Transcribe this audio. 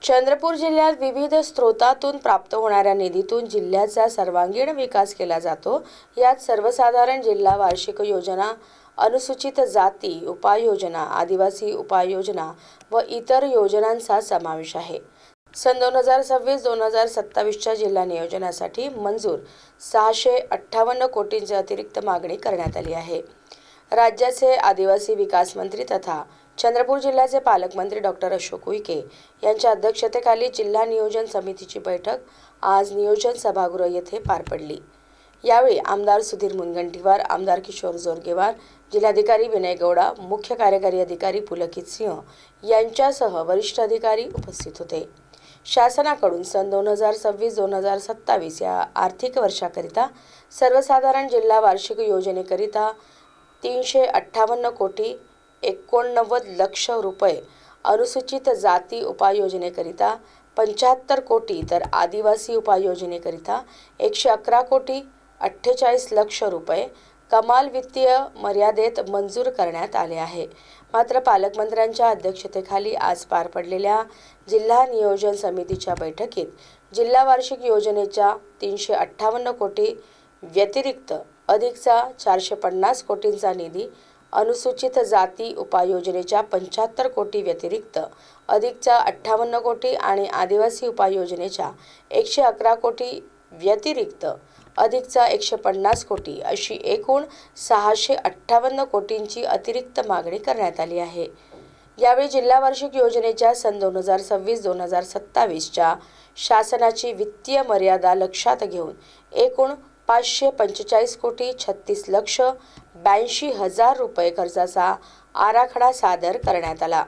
चंद्रपूर जिल्ह्यात विविध स्रोतातून प्राप्त होणाऱ्या निधीतून जिल्ह्याचा सर्वांगीण विकास केला जातो। यात सर्वसाधारण जिल्हा वार्षिक योजना, अनुसूचित जाती उपाययोजना, आदिवासी उपाययोजना व इतर योजनांचा समावेश आहे। सन 2026-2027च्या जिल्हा नियोजनासाठी मंजूर 658 कोटींची अतिरिक्त मागणी करण्यात आली आहे। राज्याचे आदिवासी विकास मंत्री तथा चंद्रपूर जिल्ह्याचे पालकमंत्री डॉक्टर अशोक उईके यांच्या अध्यक्षतेखाली जिल्हा नियोजन समितीची बैठक आज नियोजन सभागृह येथे पार पडली। यावेळी आमदार सुधीर मुनगंटीवार, आमदार किशोर जोरगेवार, जिल्हाधिकारी विनय गौडा, मुख्य कार्यकारी अधिकारी पुलकित सिंह यांच्यासह वरिष्ठ अधिकारी उपस्थित होते। शासनाकडून सन 2026-2027 या आर्थिक वर्षाकरिता सर्वसाधारण जिल्हा वार्षिक योजनेकरिता 358 कोटी 89 लक्ष रुपये, अनुसूचित जाती उपाययोजनेकरिता 75 कोटी तर आदिवासी उपाययोजनेकरिता 111 कोटी 48 लक्ष रुपये कमाल वित्तीय मर्यादेत मंजूर करण्यात आले आहे। मात्र पालकमंत्र्यांच्या अध्यक्षतेखाली आज पार पडलेल्या जिल्हा नियोजन समितीच्या बैठकीत जिल्हा वार्षिक योजनेच्या 358 कोटी व्यतिरिक्त अधिकचा 450 कोटींचा निधी, अनुसूचित जाती उपाययोजनेच्या 75 कोटी व्यतिरिक्त अधिकचा 58 कोटी आणि आदिवासी उपाययोजनेच्या 111 कोटी व्यतिरिक्त अधिकचा 150 कोटी अशी एकूण 658 कोटींची अतिरिक्त मागणी करण्यात आली आहे। यावेळी जिल्हा वार्षिक योजनेच्या सन 2026-2027च्या शासनाची वित्तीय मर्यादा लक्षात घेऊन एकूण 545 कोटी 36 लक्ष 82 हजार रुपये खर्चाचा आराखडा सादर करण्यात आला।